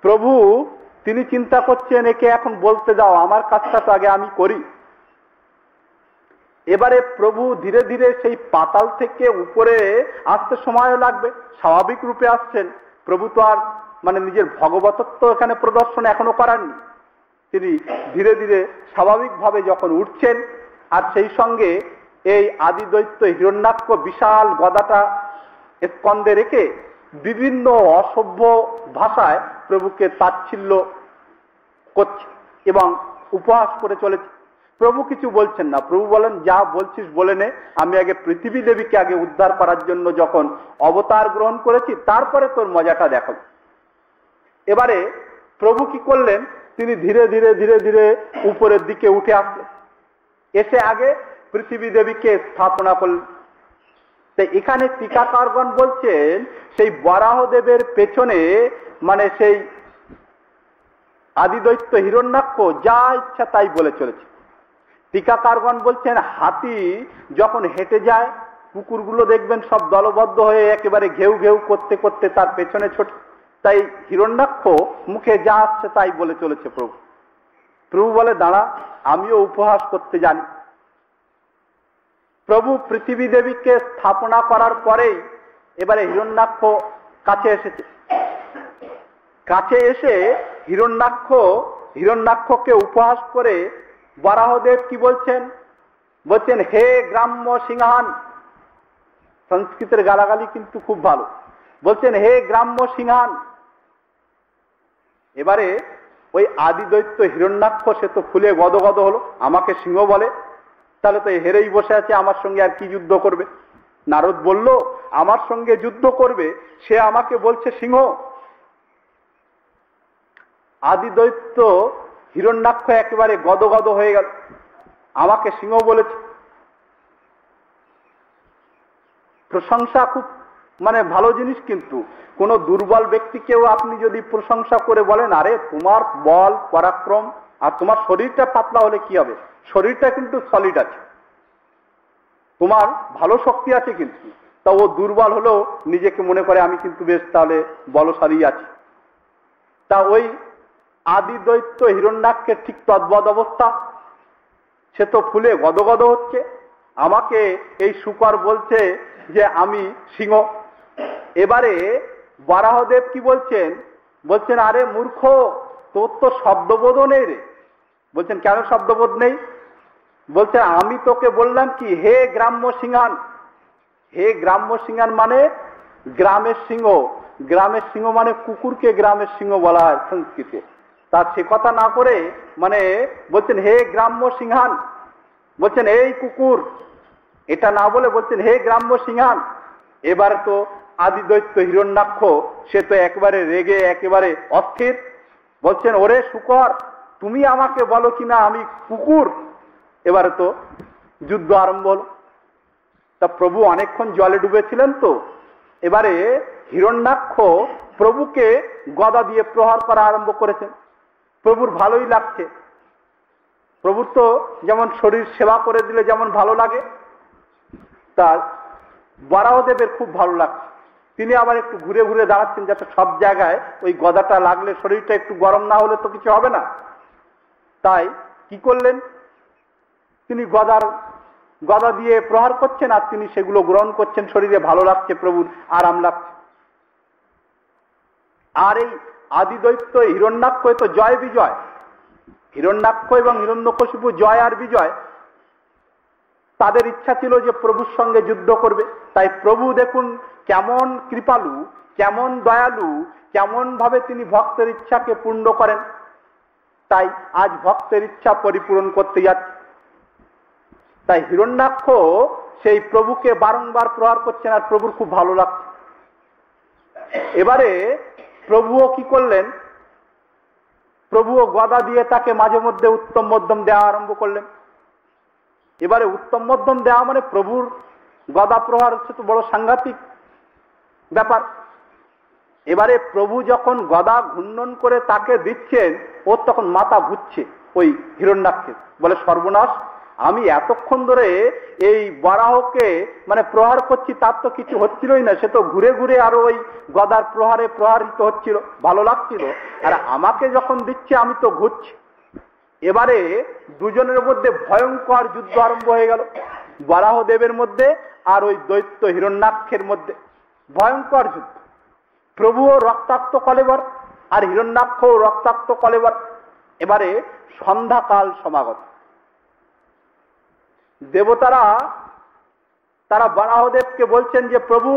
প্রভু তিনি চিন্তা করছেন, একে এখন বলতে দাও, আমার কাজটা তো আগে আমি করি। এবারে প্রভু ধীরে ধীরে সেই পাতাল থেকে উপরে আসতে সময়ও লাগবে, স্বাভাবিক রূপে আসছেন। প্রভু তো আর মানে নিজের ভগবতত্ব এখানে প্রদর্শন এখনো করাননি। তিনি ধীরে ধীরে স্বাভাবিকভাবে যখন উঠছেন, আর সেই সঙ্গে এই আদিদৈত্য হিরণ্যাক্ষ বিশাল গদাটা স্কন্ধে রেখে বিভিন্ন অসভ্য ভাষায় প্রভুকে তাচ্ছিল্য করছে এবং উপহাস করে চলেছে। প্রভু কিছু বলছেন না। প্রভু বলেন, যা বলছিস বলে নে, আমি আগে পৃথিবী দেবীকে আগে উদ্ধার করার জন্য যখন অবতার গ্রহণ করেছি, তারপরে তোর মজাটা দেখো। এবারে প্রভু কি করলেন? তিনি ধীরে ধীরে ধীরে ধীরে উপরের দিকে উঠে আসলেন, এসে আগে পৃথিবী দেবীকে স্থাপনা করলেন। এখানে টিকাকারগণ বলছেন, সেই বরাহদেবের পেছনে মানে সেই আদিদৈত্য হিরণ্যাক্ষ যা ইচ্ছা তাই বলে চলেছে। টিকাকারগণ বলছেন, হাতি যখন হেঁটে যায়, কুকুরগুলো দেখবেন সব দলবদ্ধ হয়ে একেবারে ঘেউ ঘেউ করতে করতে তার পেছনে ছোটে। তাই হিরণ্যাক্ষ মুখে যা আসছে তাই বলে চলেছে প্রভু। প্রভু বলে, দাঁড়া, আমিও উপহাস করতে জানি। প্রভু পৃথিবী দেবীকে স্থাপনা করার পরেই এবারে হিরণ্যাক্ষ কাছে এসেছে। কাছে এসে হিরণ্যাক্ষকে উপহাস করে বরাহদেব কি বলছেন? বলছেন, হে গ্রাম্য সিংহান। সংস্কৃতের গালাগালি কিন্তু খুব ভালো। বলছেন, হে গ্রাম্য সিংহান। এবারে ওই আদিদৈত্য হিরণ্যাক্ষ সে তো ফুলে গদগদ হলো, আমাকে সিংহ বলে, তাহলে তো হেরেই বসে আছে, আমার সঙ্গে আর কি যুদ্ধ করবে? নারদ বলল, আমার সঙ্গে যুদ্ধ করবে, সে আমাকে বলছে সিংহ। আদিদৈত্য হিরণ্যাক্ষ একেবারে গদগদ হয়ে গেল, আমাকে সিংহ বলেছে। প্রশংসা খুব মানে ভালো জিনিস, কিন্তু কোনো দুর্বল ব্যক্তিকেও আপনি যদি প্রশংসা করে বলেন আরে তোমার বল পরাক্রম, আর তোমার শরীরটা পাতলা হলে কি হবে, শরীরটা কিন্তু সলিড আছে, তোমার ভালো শক্তি আছে, কিন্তু তা ও দুর্বল হলেও নিজেকে মনে করে আমি কিন্তু বেশ তাহলে বলশালী আছি। তা ওই আদি দৈত্য হিরণ্যাক্ষের ঠিক তদ্বদ অবস্থা, সে তো ফুলে গদগদ হচ্ছে। আমাকে এই শূকর বলছে যে আমি সিংহ। এবারে বরাহদেব কি বলছেন, বলছেন আরে মূর্খ, তোর তো শব্দবোধও নেই রে। বলছেন কেন শব্দবোধ নেই? বলছেন আমি তোকে বললাম কি হে গ্রাম্য সিংহান। হে গ্রাম্য সিংহান মানে গ্রামের সিংহ। গ্রামের সিংহ মানে কুকুরকে গ্রামের সিংহ বলা হয় সংস্কৃতে। তার সে কথা না করে মানে বলছেন হে গ্রাম্য সিংহান, বলছেন এই কুকুর, এটা না বলে বলছেন হে গ্রাম্য সিংহান। এবার তো আদি দৈত্য হিরণ্যাক্ষ সে তো একেবারে রেগে একেবারে অস্থির। বলছেন ওরে শূকর, তুমি আমাকে বলো কিনা আমি কুকুর। এবারে তো যুদ্ধ আরম্ভ হল। তা প্রভু অনেকক্ষণ জলে ডুবেছিলেন, তো এবারে হিরণ্যাক্ষ প্রভুকে গদা দিয়ে প্রহার করা আরম্ভ করেছেন। প্রভুর ভালোই লাগছে। প্রভুর তো যেমন শরীর সেবা করে দিলে যেমন ভালো লাগে, তা বরাহদেবের খুব ভালো লাগছে। তিনি আবার একটু ঘুরে ঘুরে দাঁড়াচ্ছেন যাতে সব জায়গায় ওই গদাটা লাগলে শরীরটা একটু গরম না হলে তো কিছু হবে না। তাই কি করলেন, তিনি গদা দিয়ে প্রহার করছেন আর তিনি সেগুলো গ্রহণ করছেন। শরীরে ভালো লাগছে, প্রভুর আরাম লাগছে। আর এই আদি দৈত্য হিরণ্যাক্ষ তো জয় বিজয়, হিরণ্যাক্ষ এবং হিরণ্যকশিপু জয় আর বিজয়। তাদের ইচ্ছা ছিল যে প্রভুর সঙ্গে যুদ্ধ করবে। তাই প্রভু দেখুন কেমন কৃপালু, কেমন দয়ালু, কেমন ভাবে তিনি ভক্তের ইচ্ছাকে পূর্ণ করেন। তাই আজ ভক্তের ইচ্ছা পরিপূরণ করতে যাচ্ছে। তাই হিরণ্যাক্ষ সেই প্রভুকে বারংবার প্রহার করছেন আর প্রভুর খুব ভালো লাগছে। এবারে প্রভুও কি করলেন, প্রভুও গদা দিয়ে তাকে মাঝে মধ্যে উত্তম মধ্যম দেওয়া আরম্ভ করলেন। এবারে উত্তম মধ্যম দেওয়া মানে প্রভুর গদা প্রহার হচ্ছে তো বড় সাংঘাতিক ব্যাপার। এবারে প্রভু যখন গদা ঘূর্ণন করে তাকে দিচ্ছেন, ওর তখন মাথা ঘুরছে ওই হিরণ্যাক্ষের। বলে সর্বনাশ, আমি এতক্ষণ ধরে এই বরাহকে মানে প্রহার করছি, তার তো কিছু হচ্ছিলই না, সে তো ঘুরে ঘুরে আরো ওই গদার প্রহারে প্রহারিত হচ্ছিল, ভালো লাগছিল। আর আমাকে যখন দিচ্ছে আমি তো ঘুরছি। এবারে দুজনের মধ্যে ভয়ঙ্কর যুদ্ধ আরম্ভ হয়ে গেল, বরাহদেবের মধ্যে আর ওই দৈত্য হিরণ্যাক্ষের মধ্যে ভয়ঙ্কর যুদ্ধ। প্রভুও রক্তাক্ত কলেবর আর হিরণ্যাক্ষও রক্তাক্ত কলেবর। এবারে সন্ধ্যাকাল সমাগত। দেবতারা তারা বরাহদেবকে বলছেন যে প্রভু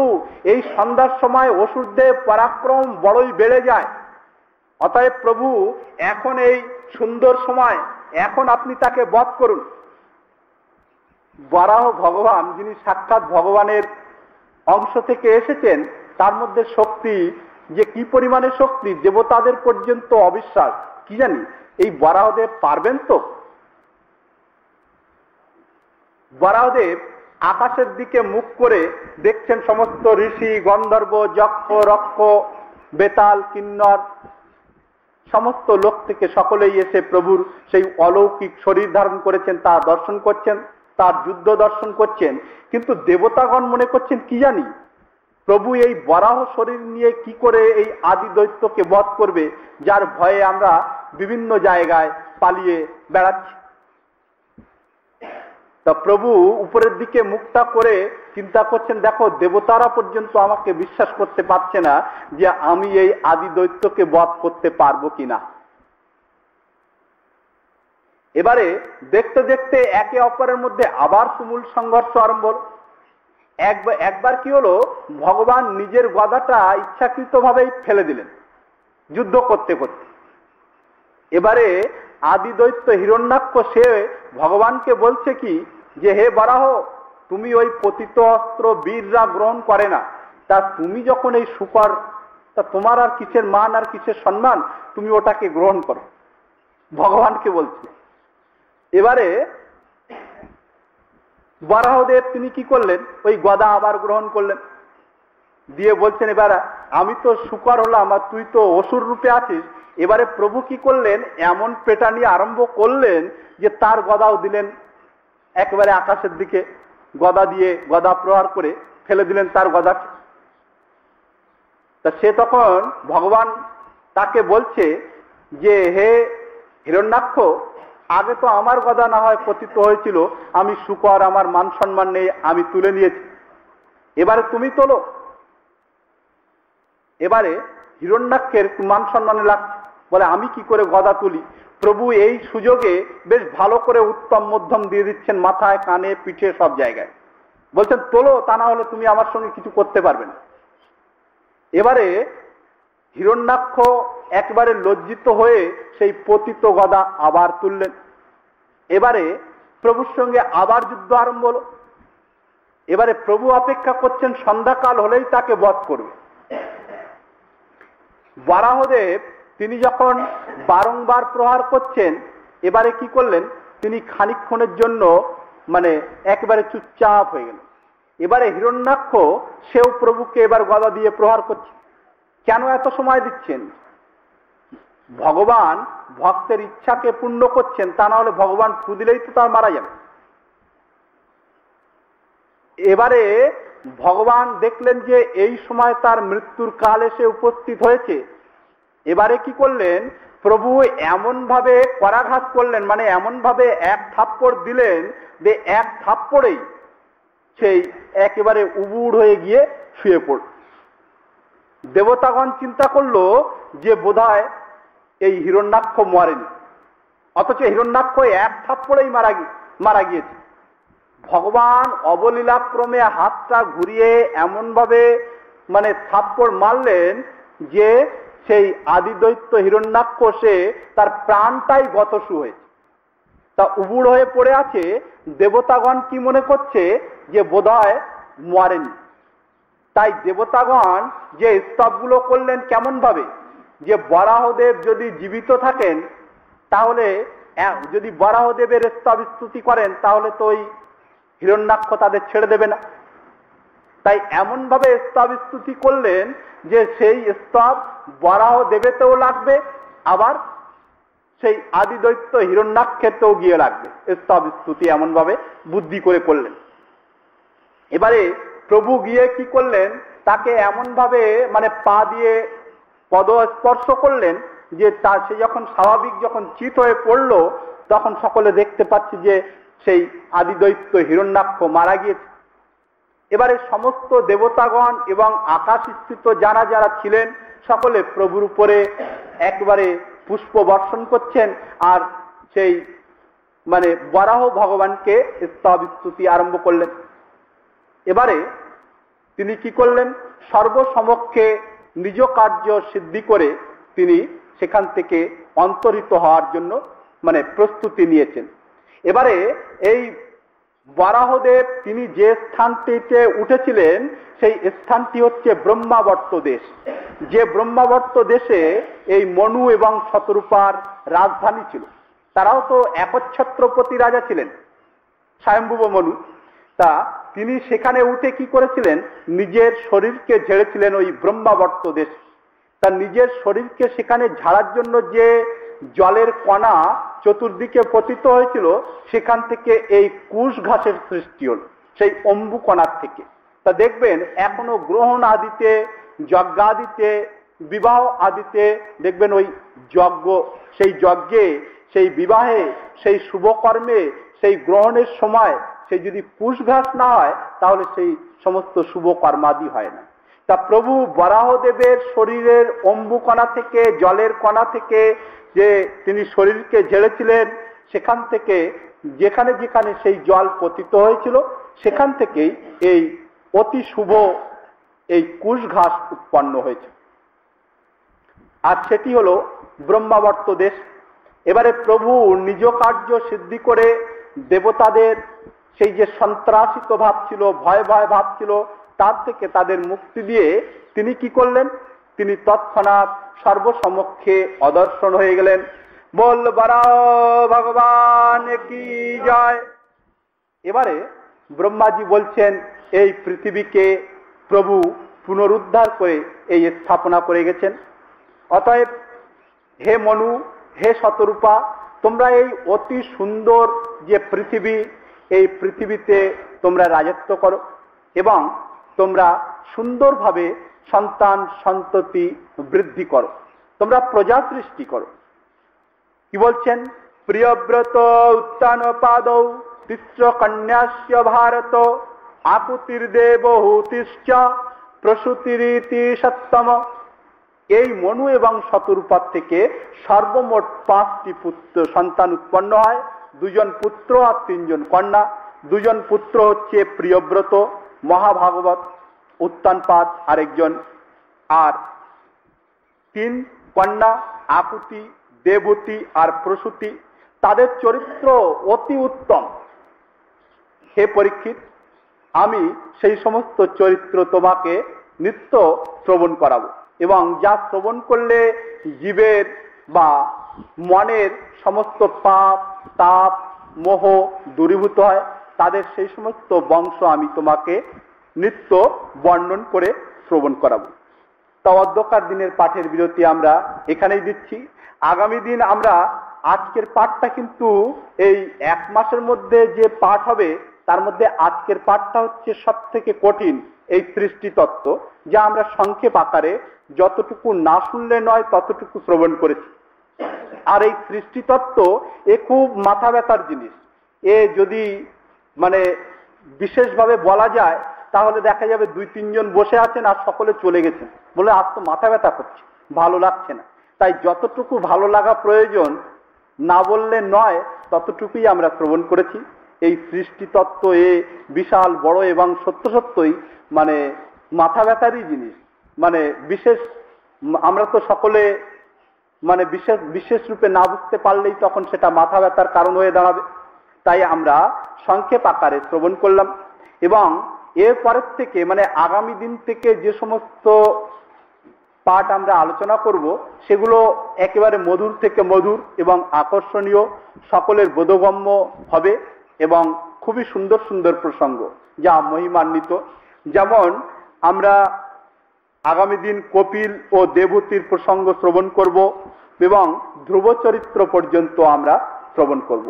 এই সন্ধ্যার সময় অসুরদের পরাক্রম বড়ই বেড়ে যায়, অতএব প্রভু এখন এই সুন্দর সময়, এখন আপনি তাকে বধ করুন। বরাহ ভগবান, যিনি সাক্ষাৎ ভগবানের অংশ থেকে এসেছেন, তার মধ্যে শক্তি যে কি পরিমাণে শক্তি, দেবতাদের পর্যন্ত অবিশ্বাস। কি জানি এই বরাহদেব পারবেন তো? বরাহদেব আকাশের দিকে মুখ করে দেখছেন সমস্ত ঋষি গন্ধর্ব যক্ষ রক্ষ বেতাল কিন্নর সমস্ত লোক থেকে সকলেই এসে প্রভুর সেই অলৌকিক শরীর ধারণ করেছেন তা দর্শন করছেন, তার যুদ্ধ দর্শন করছেন। কিন্তু দেবতাগণ মনে করছেন কি জানি প্রভু এই বরাহ শরীর নিয়ে কি করে এই আদি দৈত্যকে বধ করবে, যার ভয়ে আমরা বিভিন্ন জায়গায় পালিয়ে বেড়াচ্ছি। তা প্রভু উপরের দিকে মুখটা করে চিন্তা করছেন, দেখো দেবতারা পর্যন্ত আমাকে বিশ্বাস করতে পারছে না যে আমি এই আদি দৈত্যকে বধ করতে পারবো কিনা। এবারে দেখতে দেখতে একে অপরের মধ্যে আবার তুমুল সংঘর্ষ আরম্ভ হল। একবার কি হলো, ভগবান নিজের গদাটা ইচ্ছাকৃত ভাবেই ফেলে দিলেন যুদ্ধ করতে করতে। এবারে আদি দৈত্য হিরণ্যাক্ষ সে ভগবানকে বলছে কি যে হে বরাহ, তুমি ওই পতিত অস্ত্র বীররা গ্রহণ করে না, তা তুমি যখন এই শূকর, তা তোমার আর কিসের মান আর কিসের সম্মান, তুমি ওটাকে গ্রহণ করো, ভগবানকে বলছে। এবারে বরাহদেব তিনি কি করলেন, ওই গদা আবার গ্রহণ করলেন। দিয়ে বলছেন এবার আমি তো শুকর হলাম আর তুই তো অসুর রূপে আছিস। এবারে প্রভু কি করলেন, এমন পেটানি আরম্ভ করলেন যে তার গদাও দিলেন একেবারে আকাশের দিকে, গদা দিয়ে গদা প্রহার করে ফেলে দিলেন তার গদাকে। তা সে তখন ভগবান তাকে বলছে যে হে হিরণ্যাক্ষ, আগে তো আমার গদা না হয় পতিত হয়েছিল, আমি শুকর, আমার মান সম্মান নেই, আমি তুলে নিয়েছি, এবারে তুমি তোলো। এবারে হিরণ্যাক্ষের মান সম্মানে লাগছে, বলে আমি কি করে গদা তুলি। প্রভু এই সুযোগে বেশ ভালো করে উত্তম মধ্যম দিয়ে দিচ্ছেন মাথায়, কানে, পিঠে, সব জায়গায়। বলছেন তোলো, তা না হলে তুমি আমার সঙ্গে কিছু করতে পারবে না। এবারে হিরণ্যাক্ষ একবারে লজ্জিত হয়ে সেই পতিত গদা আবার তুললেন। এবারে প্রভুর সঙ্গে আবার যুদ্ধ আরম্ভ হলো। এবারে প্রভু অপেক্ষা করছেন সন্ধ্যাকাল হলেই তাকে বধ করবে। বরাহদেব তিনি যখন বারংবার প্রহার করছেন, এবারে কি করলেন, তিনি খানিকক্ষণের জন্য মানে একেবারে চুপচাপ হয়ে গেলেন। এবারে হিরণ্যাক্ষ সেও প্রভুকে এবার গদা দিয়ে প্রহার করছে। কেন এত সময় দিচ্ছেন? ভগবান ভক্তের ইচ্ছাকে পূর্ণ করছেন, তা না হলে ভগবান ফু দিলেই তো তার মারা যাবে। এবারে ভগবান দেখলেন যে এই সময় তার মৃত্যুর কাল এসে উপস্থিত হয়েছে। এবারে কি করলেন, প্রভু এমন ভাবে করাঘাত করলেন, মানে এমন ভাবে এক থাপ্পড় দিলেন যে এক থাপ্পড়েই সেই একেবারে উবুড় হয়ে গিয়ে শুয়ে পড়ল। দেবতাগণ চিন্তা করলো যে বোধহয় এই হিরণ্যাক্ষ মরেনি, অথচ হিরণ্যাক্ষ এক থাপ্পড়েই মারা গিয়েছে। ভগবান অবলীলাক্রমে হাতটা ঘুরিয়ে এমন ভাবে মানে থাপ্পড় মারলেন যে সেই আদিদৈত্য হিরণ্যাক্ষ সে তার প্রাণটাই গতসু হয়েছে, তা উবুড় হয়ে পড়ে আছে। দেবতাগণ কি মনে করছে যে বোধহয় মরেনি। তাই দেবতাগণ যে স্তবগুলো করলেন কেমন ভাবে, যে বরাহদেব যদি জীবিত থাকেন তাহলে, যদি বরাহদেবের স্তব স্তুতি করেন তাহলে তো ওই হিরণ্যাক্ষ তাদের ছেড়ে দেবে না। তাই এমন ভাবে স্তব স্তুতি করলেন যে সেই স্তব বরাহদেবেতেও লাগবে, আবার সেই আদিদৈত্য হিরণ্যাক্ষেতেও গিয়ে লাগবে। স্তব স্তুতি এমন ভাবে বুদ্ধি করে করলেন। এবারে প্রভু গিয়ে কি করলেন, তাকে এমন ভাবে মানে পা দিয়ে পদ স্পর্শ করলেন যে সে যখন স্বাভাবিক যখন চিত হয়ে পড়লো, তখন সকলে দেখতে পাচ্ছি যে সেই আদিদৈত্য হিরণ্যাক্ষ মারা গিয়েছে। এবারে সমস্ত দেবতাগণ এবং আকাশস্থিত যারা যারা ছিলেন সকলে প্রভুর উপরে একবারে পুষ্প বর্ষণ করছেন, আর সেই মানে বরাহ ভগবানকে স্তব স্তুতি আরম্ভ করলেন। এবারে তিনি কি করলেন, সর্বসমক্ষে নিজ কার্য সিদ্ধি করে তিনি সেখান থেকে অন্তরিত হওয়ার জন্য মানে প্রস্তুতি নিয়েছেন। এবারে এই বরাহদেব তিনি যে স্থানটিতে উঠেছিলেন সেই স্থানটি হচ্ছে ব্রহ্মাবর্ত দেশ। যে ব্রহ্মাবর্ত দেশে এই মনু এবং শতরূপার রাজধানী ছিল। তারাও তো একচ্ছত্রপতি রাজা ছিলেন, স্বয়ম্ভুব মনু। তা তিনি সেখানে উঠে কি করেছিলেন, নিজের শরীরকে ঝেড়েছিলেন ওই ব্রহ্মাবর্ত দেশ। তার নিজের শরীরকে সেখানে ঝাড়ার জন্য যে জলের কণা চতুর্দিকে পতিত হয়েছিল, সেখান থেকে এই কুশ ঘাসের সৃষ্টি হল, সেই অম্বু কণার থেকে। তা দেখবেন এখনো গ্রহণ আদিতে, যজ্ঞাদিতে, বিবাহ আদিতে দেখবেন ওই যজ্ঞ, সেই যজ্ঞে, সেই বিবাহে, সেই শুভকর্মে, সেই গ্রহণের সময় সেই যদি কুশ ঘাস না হয় তাহলে সেই সমস্ত শুভ কর্মাদি হয় না। তা প্রভু বরাহদেবের শরীরের অম্বু কণা থেকে, জলের কণা থেকে যে তিনি শরীরকে ঝেড়েছিলেন, সেখান থেকে যেখানে যেখানে সেই জল পতিত হয়েছিল সেখান থেকেই এই অতি শুভ এই কুশ ঘাস উৎপন্ন হয়েছে, আর সেটি হলো ব্রহ্মাবর্ত দেশ। এবারে প্রভু নিজ কার্য সিদ্ধি করে দেবতাদের সেই যে সন্ত্রাসিত ভাব ছিল, ভয় ভয় ভাব ছিল, তার থেকে তাদের মুক্তি দিয়ে তিনি কি করলেন, তিনি তৎক্ষণাৎ সর্বসমক্ষে অদর্শন হয়ে গেলেন। বল বরাহ ভগবান কি জয়। এবারে ব্রহ্মাজি বলছেন এই পৃথিবীকে প্রভু পুনরুদ্ধার করে এই স্থাপনা করে গেছেন। অতএব হে মনু, হে শতরূপা, তোমরা এই অতি সুন্দর যে পৃথিবী, এই পৃথিবীতে তোমরা রাজত্ব করো এবং তোমরা সুন্দরভাবে সন্তান সন্ততি বৃদ্ধি করো, তোমরা প্রজা সৃষ্টি করো। কি বলছেন? প্রিয়ব্রত উত্তান পাদৌ তিস্র কন্যাস্য ভারত আকুতির্দেব হুতিশ্চ প্রসূতিরীতি সত্তম। এই মনু এবং শতরূপার থেকে সর্বমোট 5টি পুত্র সন্তান উৎপন্ন হয়, 2 জন পুত্র আর 3 জন কন্যা। 2 জন পুত্র হচ্ছে প্রিয়ব্রত মহাভাগবত উত্তানপাদ আরেকজন, আর 3 কন্যা আকুতি, দেবতী আর প্রসূতি। তাদের চরিত্র অতি উত্তম। হে পরীক্ষিত, আমি সেই সমস্ত চরিত্র তোমাকে নিত্য শ্রবণ করাবো এবং যা শ্রবণ করলে জীবের বা মনের সমস্ত পাপ তাপ মোহ দূরীভূত হয়, তাদের সেই সমস্ত বংশ আমি তোমাকে নিত্য বর্ণন করে শ্রবণ করাবো। তা অধ্যকার দিনের পাঠের বিরতি আমরা এখানেই দিচ্ছি। আগামী দিন আমরা আজকের পাঠটা কিন্তু এই 1 মাসের মধ্যে যে পাঠ হবে তার মধ্যে আজকের পাঠটা হচ্ছে সব থেকে কঠিন, এই সৃষ্টি তত্ত্ব, যা আমরা সংক্ষেপ আকারে যতটুকু না শুনলে নয় ততটুকু শ্রবণ করেছি। আর এই সৃষ্টি তত্ত্ব এ খুব মাথা ব্যথার জিনিস। এ যদি মানে বিশেষভাবে বলা যায় তাহলে দেখা যাবে 2-3 জন বসে আছেন আর সকলে চলে গেছেন, বলে আজ তো মাথা ব্যথা করছে, ভালো লাগছে না। তাই যতটুকু ভালো লাগা প্রয়োজন না বললে নয় ততটুকুই আমরা শ্রবণ করেছি। এই সৃষ্টি তত্ত্ব এ বিশাল বড় এবং সত্য সত্যই মানে মাথা ব্যথারই জিনিস। মানে বিশেষ আমরা তো সকলে মানে বিশেষ রূপে না বুঝতে পারলেই তখন সেটা মাথা ব্যথার কারণ হয়ে দাঁড়াবে। তাই আমরা সংক্ষেপ আকারে শ্রবণ করলাম এবং এরপরের থেকে মানে আগামী দিন থেকে যে সমস্ত পাঠ আমরা আলোচনা করব সেগুলো একেবারে মধুর থেকে মধুর এবং আকর্ষণীয়, সকলের বোধগম্য হবে এবং খুবই সুন্দর সুন্দর প্রসঙ্গ যা মহিমান্বিত। যেমন আমরা আগামী দিন কপিল ও দেবতীর প্রসঙ্গ শ্রবণ করব এবং ধ্রুব চরিত্র পর্যন্ত আমরা শ্রবণ করব।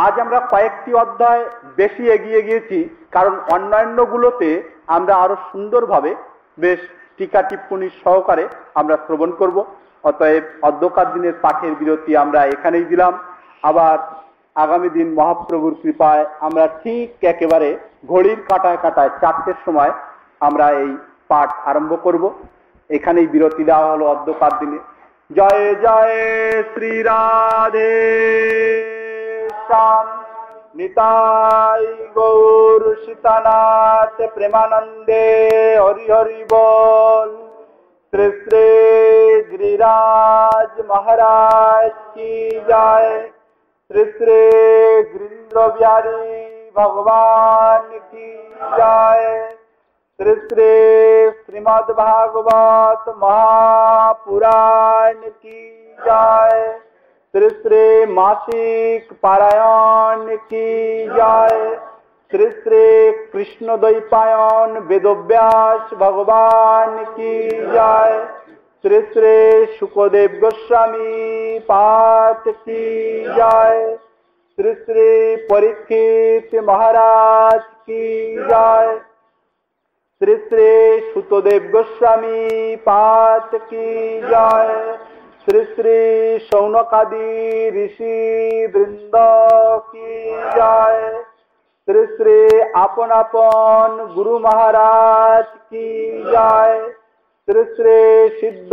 আজ আমরা কয়েকটি অধ্যায় বেশি এগিয়ে গিয়েছি, কারণ অন্যান্যগুলোতে আমরা আরো সুন্দরভাবে বেশ টিকা টিপ্পণী সহকারে আমরা শ্রবণ করব। অতএব অধ্যকার দিনের পাঠের বিরতি আমরা এখানেই দিলাম। আবার আগামী দিন মহাপ্রভুর কৃপায় আমরা ঠিক একেবারে ঘড়ির কাঁটায় কাঁটায় 4টের সময় আমরা এই পাঠ আরম্ভ করব। এখানেই বিরতি দেওয়া হলো অধ্যকার দিনে। জয় জয় শ্রী রাধে শ্যাম নিতাই গৌর সীতানাথ প্রেমানন্দে হরি হরি বল। শ্রী শ্রী गिरिराज महाराज की जय। श्री श्री गिरीन्द्र बिहारी भगवान की जय। श्री श्री श्रीमद् भागवत महापुराण की जय। श्री श्री मासिक पारायण की जय। श्री श्री कृष्ण द्वैपायन वेदव्यास भगवान की जय। श्री श्री शुकदेव गोस्वामी पाद की जय। श्री श्री परीक्षित महाराज की जय। श्री श्री सुतदेव गोस्वामी पाद की जय। श्री श्री शौनकादि ऋषि वृंद की जय। श्री श्री आपन आपन गुरु महाराज की जय। श्री श्री सिद्ध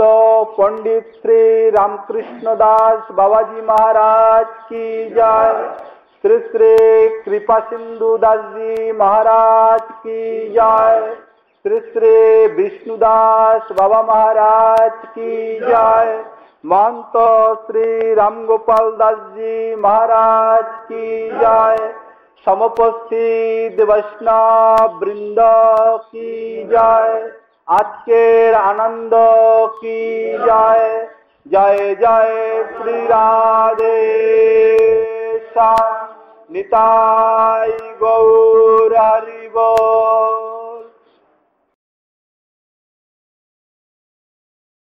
पंडित श्री रामकृष्ण दास बाबाजी महाराज की जय। श्री श्री कृपा सिंधु दास जी महाराज की जय। श्री श्री विष्णुदास बाबा महाराज की जय। महंत श्री रामगोपाल दास जी महाराज की जय। সমপস্থিত বৈষ্ণব বৃন্দ কি জয়। আজকের আনন্দ কি জয়। জয় জয় শ্রী রাধে শ্যাম নিতাই গৌর হরি বল।